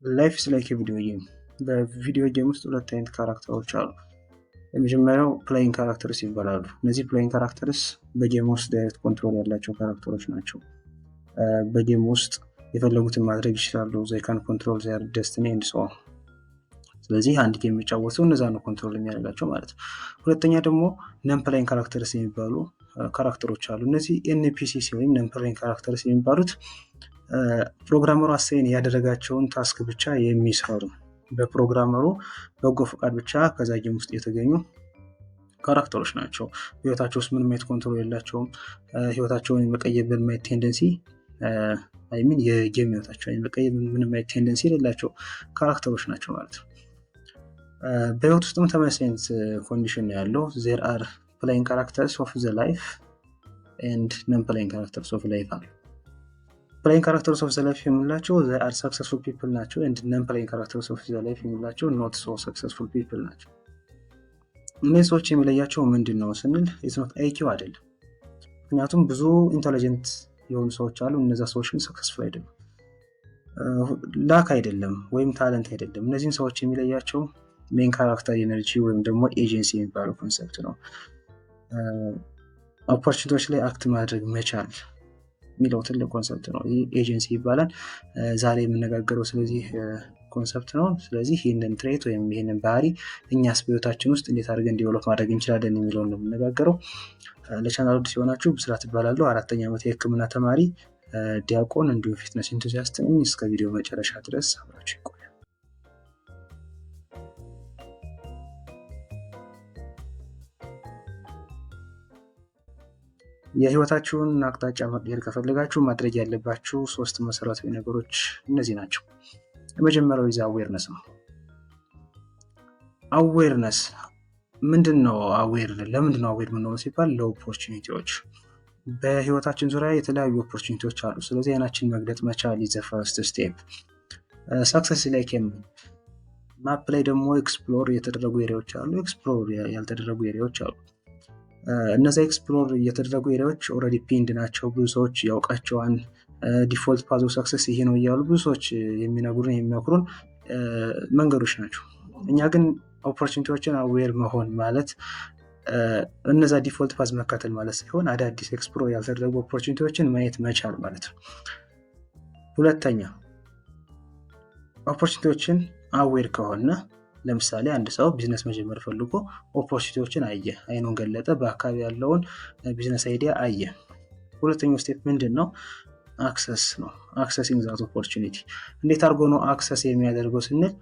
ላይፍ ኢዝ ላይክ ቪዲዮ ጌም። በቪዲዮ ጌም ውስጥ ሁለት አይነት ካራክተሮች አሉ። የመጀመሪያው ፕሌይንግ ካራክተርስ ይባላሉ። እነዚህ ፕሌይንግ ካራክተርስ በጌም ውስጥ ዳይሬክት ኮንትሮል ያላቸው ካራክተሮች ናቸው። በጌም ውስጥ የፈለጉትን ማድረግ ይችላሉ። ዘይ ካን ኮንትሮል ዜር ደስቲኒ ኤንድ ሶ ኦን። ስለዚህ አንድ ጌም የሚጫወተው እነዛ ነው ኮንትሮል የሚያደርጋቸው ማለት ነው። ሁለተኛ ደግሞ ነን ፕሌይንግ ካራክተርስ የሚባሉ ካራክተሮች አሉ። እነዚህ ኤንፒሲሲ ወይም ነን ፕሌይንግ ካራክተርስ የሚባሉት ፕሮግራመሩ አሳይን ያደረጋቸውን ታስክ ብቻ የሚሰሩ በፕሮግራመሩ በጎ ፈቃድ ብቻ ከዛ ጌም ውስጥ የተገኙ ካራክተሮች ናቸው። ህይወታቸው ውስጥ ምንም አይነት ኮንትሮል የላቸውም። ህይወታቸውን የመቀየር ምንም አይነት ቴንደንሲ የጌም ህይወታቸውን የመቀየር ምንም አይነት ቴንደንሲ የሌላቸው ካራክተሮች ናቸው ማለት ነው። በህይወት ውስጥም ተመሳሳይ ኮንዲሽን ነው ያለው። ዜር አር ፕሌይንግ ካራክተርስ ኦፍ ዘ ላይፍ ኤንድ ነን ፕሌይንግ ካራክተርስ ኦፍ ላይፍ አሉ። ፕሌይንግ ካራክተርስ ኦፍ ዘ ላይፍ የምንላቸው ዘ አር ሰክሰስፉል ፒፕል ናቸው። ኤንድ ነን ፕሌይንግ ካራክተርስ ኦፍ ዘ ላይፍ የምንላቸው ኖት ሶ ሰክሰስፉል ፒፕል ናቸው። እነዚህ ሰዎች የሚለያቸው ምንድን ነው ስንል ኢትስ ኖት አይኪው አይደለም። ምክንያቱም ብዙ ኢንተለጀንት የሆኑ ሰዎች አሉ። እነዛ ሰዎች ግን ሰክሰስፉል አይደለም። ላክ አይደለም ወይም ታለንት አይደለም። እነዚህን ሰዎች የሚለያቸው ሜን ካራክተር ኤነርጂ ወይም ደግሞ ኤጀንሲ የሚባለው ኮንሰፕት ነው። ኦፖርቹኒቲዎች ላይ አክት ማድረግ መቻል የሚለው ትልቅ ኮንሰፕት ነው። ይህ ኤጀንሲ ይባላል። ዛሬ የምነጋገረው ስለዚህ ኮንሰፕት ነው። ስለዚህ ይህንን ትሬት ወይም ይህንን ባህሪ እኛስ በህይወታችን ውስጥ እንዴት አድርገን ዲቨሎፕ ማድረግ እንችላለን የሚለውን ነው የምነጋገረው። ለቻናሉ አዲስ የሆናችሁ ብስራት እባላለሁ። 4ኛ ዓመት የህክምና ተማሪ ዲያቆን እንዲሁም ፊትነስ ኢንቱዚያስት ነኝ። እስከ ቪዲዮ መጨረሻ ድረስ አብራችሁ ይቆዩ። የህይወታችሁን አቅጣጫ መቀየር ከፈለጋችሁ ማድረግ ያለባችሁ 3 መሰረታዊ ነገሮች እነዚህ ናቸው። የመጀመሪያው ይዛ አዌርነስ ነው። አዌርነስ ምንድን ነው? ለምንድን ነው አዌር የምንሆነው ሲባል ለኦፖርቹኒቲዎች። በህይወታችን ዙሪያ የተለያዩ ኦፖርቹኒቲዎች አሉ። ስለዚህ አይናችን መግለጥ መቻል ኢዝ ዘ ፈርስት ስቴፕ። ሳክሰስ ላይ ማፕ ላይ ደግሞ ኤክስፕሎር የተደረጉ ኤሪያዎች አሉ፣ ኤክስፕሎር ያልተደረጉ ኤሪያዎች አሉ። እነዛ ኤክስፕሎር የተደረጉ ኤሪያዎች ኦልሬዲ ፒንድ ናቸው። ብዙ ሰዎች ያውቃቸዋል። ዲፎልት ፓዝ ኦፍ ሰክሰስ ይሄ ነው እያሉ ብዙ ሰዎች የሚመክሩን መንገዶች ናቸው። እኛ ግን ኦፖርቹኒቲዎችን አዌር መሆን ማለት እነዛ ዲፎልት ፓዝ መከተል ማለት ሳይሆን አዳዲስ ኤክስፕሎር ያልተደረጉ ኦፖርቹኒቲዎችን ማየት መቻል ማለት ነው። ሁለተኛ ኦፖርቹኒቲዎችን አዌር ከሆነ ለምሳሌ አንድ ሰው ቢዝነስ መጀመር ፈልጎ ኦፖርቹኒቲዎችን አየ፣ አይኑን ገለጠ፣ በአካባቢ ያለውን ቢዝነስ አይዲያ አየ። ሁለተኛው ስቴፕ ምንድን ነው? አክሰስ ነው። አክሰሲንግ ዛት ኦፖርቹኒቲ። እንዴት አድርጎ ነው አክሰስ የሚያደርገው ስንል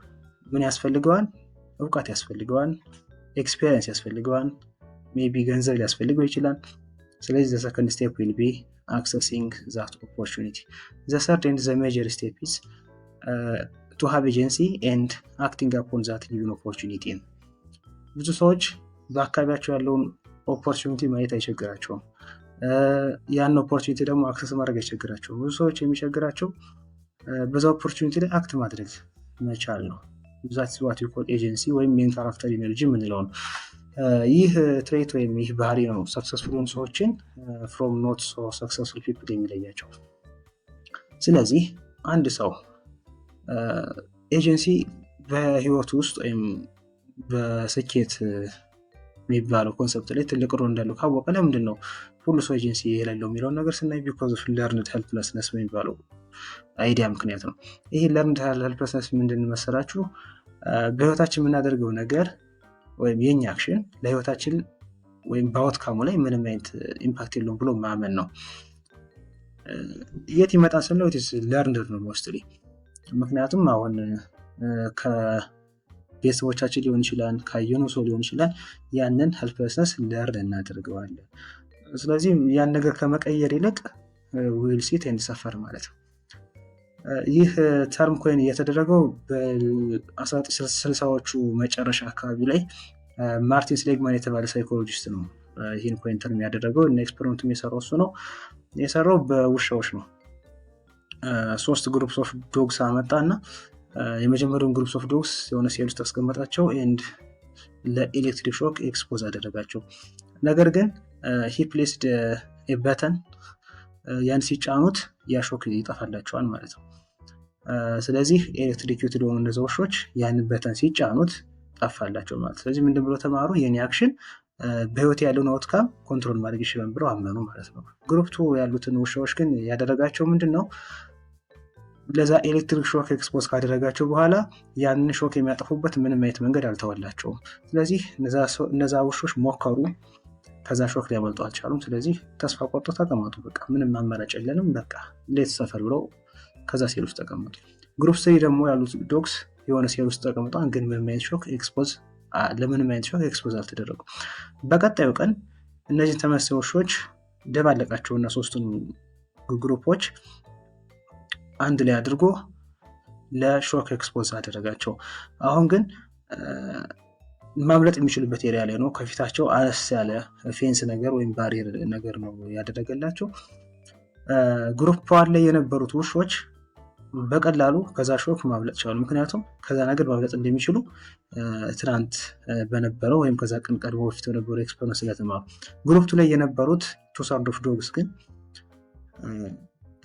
ምን ያስፈልገዋል? እውቀት ያስፈልገዋል፣ ኤክስፔሪየንስ ያስፈልገዋል፣ ሜቢ ገንዘብ ሊያስፈልገው ይችላል። ስለዚህ ዘ ሰከንድ ስቴፕ ዊል ቢ አክሰሲንግ ዛት ኦፖርቹኒቲ። ዘ ሰርድ ኤንድ ዘ ሜጀር ስቴፕ ኢዝ to have agency and acting upon that given opportunity። ብዙ ሰዎች በአካባቢያቸው ያለውን ኦፖርቹኒቲ ማየት አይቸግራቸውም። ያን ኦፖርቹኒቲ ደግሞ አክሰስ ማድረግ አይቸግራቸውም። ብዙ ሰዎች የሚቸግራቸው በዛ ኦፖርቹኒቲ ላይ አክት ማድረግ መቻል ነው። that's what we call agency ወይም main character energy የምንለው ነው። ይህ ትሬት ወይም ይህ ባህሪ ነው ሰክሰስፉል ሰዎችን from not so successful people የሚለያቸው። ስለዚህ አንድ ሰው ኤጀንሲ በህይወቱ ውስጥ ወይም በስኬት የሚባለው ኮንሰፕት ላይ ትልቅ ሮል እንዳለው ካወቀ ለምንድን ነው ሁሉ ሰው ኤጀንሲ የሌለው የሚለውን ነገር ስናይ ቢኮዝ ኦፍ ለርንድ ሄልፕለስነስ የሚባለው አይዲያ ምክንያት ነው። ይሄ ለርንድ ሄልፕለስነስ ምንድን መሰላችሁ? በህይወታችን የምናደርገው ነገር ወይም የኛ አክሽን ለህይወታችን ወይም በአውትካሙ ላይ ምንም አይነት ኢምፓክት የለውም ብሎ ማመን ነው። የት ይመጣል ስንለው ለርንድ ነው ሞስትሊ። ምክንያቱም አሁን ከቤተሰቦቻችን ሊሆን ይችላል፣ ካየነው ሰው ሊሆን ይችላል። ያንን ሄልፕለስነስ ለርን እናደርገዋለን። ስለዚህ ያን ነገር ከመቀየር ይልቅ ዊል ሲት ኤንድ ሰፈር ማለት ነው። ይህ ተርም ኮይን እየተደረገው በ1960ዎቹ መጨረሻ አካባቢ ላይ ማርቲን ሴሊግማን የተባለ ሳይኮሎጂስት ነው ይህን ኮይን ተርም ያደረገው እና ኤክስፐሪመንቱም የሰራው እሱ ነው። የሰራው በውሻዎች ነው። 3 ግሩፕስ ኦፍ ዶግስ አመጣ እና የመጀመሪያውን ግሩፕስ ኦፍ ዶግስ የሆነ ሴል ውስጥ አስቀመጣቸው ኤንድ ለኤሌክትሪክ ሾክ ኤክስፖዝ አደረጋቸው። ነገር ግን ሂ ፕሌስድ ኤ በተን ያን ሲጫኑት ያ ሾክ ይጠፋላቸዋል ማለት ነው። ስለዚህ ኤሌክትሪኪዩትድ የሆኑ እነዚህ ውሾች ያንን በተን ሲጫኑት ጠፋላቸው ማለት። ስለዚህ ምንድን ብሎ ተማሩ? የኔ አክሽን በህይወት ያለውን አውትካም ኮንትሮል ማድረግ ይችላል ብለው አመኑ ማለት ነው። ግሩፕ 2 ያሉትን ውሻዎች ግን ያደረጋቸው ምንድን ነው? ለዛ ኤሌክትሪክ ሾክ ኤክስፖዝ ካደረጋቸው በኋላ ያንን ሾክ የሚያጠፉበት ምንም አይነት መንገድ አልተወላቸውም። ስለዚህ እነዛ ውሾች ሞከሩ፣ ከዛ ሾክ ሊያመልጡ አልቻሉም። ስለዚህ ተስፋ ቆርጦ ተቀመጡ። በቃ ምንም አማራጭ የለንም፣ በቃ ሌት ሰፈር ብለው ከዛ ሴል ውስጥ ተቀመጡ። ግሩፕ 3 ደግሞ ያሉት ዶግስ የሆነ ሴል ውስጥ ተቀምጠዋል፣ ግን ምንም አይነት ሾክ ኤክስፖዝ አልተደረጉም። በቀጣዩ ቀን እነዚህን ተመሳሳይ ውሾች ደባለቃቸውና ሶስቱን ግሩፖች አንድ ላይ አድርጎ ለሾክ ኤክስፖዝ አደረጋቸው። አሁን ግን ማምለጥ የሚችሉበት ኤሪያ ላይ ነው። ከፊታቸው አነስ ያለ ፌንስ ነገር ወይም ባሪየር ነገር ነው ያደረገላቸው። ግሩፕ 1 ላይ የነበሩት ውሾች በቀላሉ ከዛ ሾክ ማምለጥ ቻሉ። ምክንያቱም ከዛ ነገር ማምለጥ እንደሚችሉ ትናንት በነበረው ወይም ከዛ ቀን ቀድሞ በፊት የነበረው ኤክስፐሪንስ ስለተማሩ። ግሩፕ 2 ላይ የነበሩት ቱ ሳርድ ኦፍ ዶግስ ግን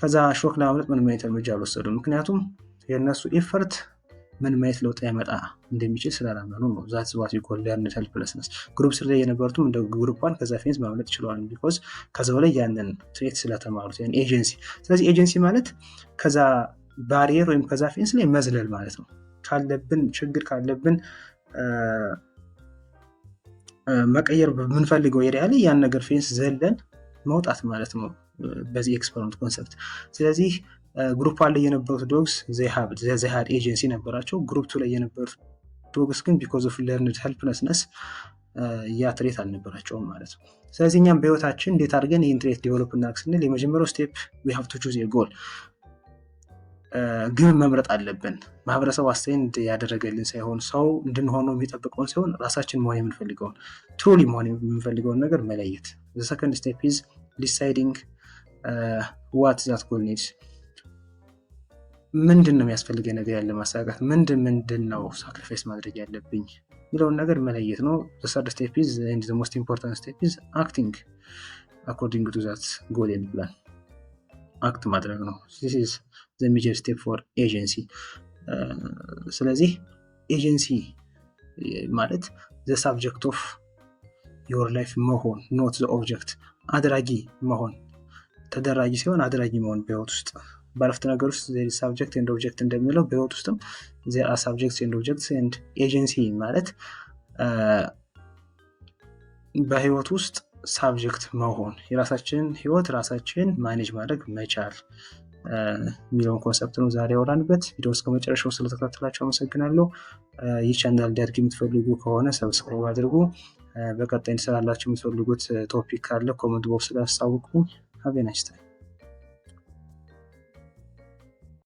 ከዛ ሾክ ለማምለጥ ምንም አይነት እርምጃ አልወሰዱም። ምክንያቱም የእነሱ ኤፈርት ምንም አይነት ለውጥ ያመጣ እንደሚችል ስላላመኑ ነው። ዛት ዋት ዊ ኮል ለርንድ ሄልፕለስነስ። ግሩፕ 3 ላይ የነበሩትም እንደ ግሩፕ 1 ከዛ ፌንስ ማምለጥ ይችላሉ፣ ቢኮዝ ከዛው ላይ ያንን ትሬት ስለተማሩት ያን ኤጀንሲ። ስለዚህ ኤጀንሲ ማለት ከዛ ባሪየር ወይም ከዛ ፌንስ ላይ መዝለል ማለት ነው። ካለብን ችግር ካለብን መቀየር በምንፈልገው ኤሪያ ላይ ያን ነገር ፌንስ ዘለን መውጣት ማለት ነው በዚህ ኤክስፐሪመንት ኮንሰፕት። ስለዚህ ግሩፕ 1 ላይ የነበሩት ዶግስ they had ኤጀንሲ ነበራቸው። ግሩፕ 2 ላይ የነበሩት ዶግስ ግን because of learned helplessness ያ ትሬት አልነበራቸውም ማለት ነው። ስለዚህ እኛም በህይወታችን እንዴት አድርገን ይህን ትሬት ዴቨሎፕ እናድርግ ስንል የመጀመሪያው ስቴፕ we have to choose a goal፣ ግን መምረጥ አለብን። ማህበረሰብ አስተያየት ያደረገልን ሳይሆን ሰው እንድንሆነው የሚጠብቀውን ሳይሆን ራሳችን መሆን የምንፈልገውን ትሩሊ መሆን የምንፈልገውን ነገር መለየት። the second step is deciding what that goal needs። ምንድን ነው የሚያስፈልገኝ ነገር ያለ ማሳካት፣ ምንድን ነው ሳክሪፋይስ ማድረግ ያለብኝ የሚለውን ነገር መለየት ነው። the third step is and the most important step is acting according to that goal and plan። አክት ማድረግ ነው። this is the major step for agency። ስለዚህ ኤጀንሲ ማለት the subject of your life መሆን not the object። አድራጊ መሆን፣ ተደራጊ ሲሆን አድራጊ መሆን በህይወት ውስጥ ባለፍት ነገር ውስጥ ሳብጀክት ኤንድ ኦብጀክት እንደሚለው በህይወት ውስጥም there are subjects and objects and agency ማለት በህይወት ውስጥ ሳብጀክት መሆን፣ የራሳችንን ህይወት ራሳችን ማኔጅ ማድረግ መቻል የሚለውን ኮንሰፕት ነው ዛሬ ያወራንበት። ቪዲዮ እስከ መጨረሻው ስለተከታተላችሁ አመሰግናለሁ። ይህ ቻናል እንዲያድግ የምትፈልጉ ከሆነ ሰብስክራይብ አድርጉ። በቀጣይ እንሰራላችሁ የምትፈልጉት ቶፒክ ካለ ኮመንት ቦክስ ላይ አሳውቁኝ። have a nice time።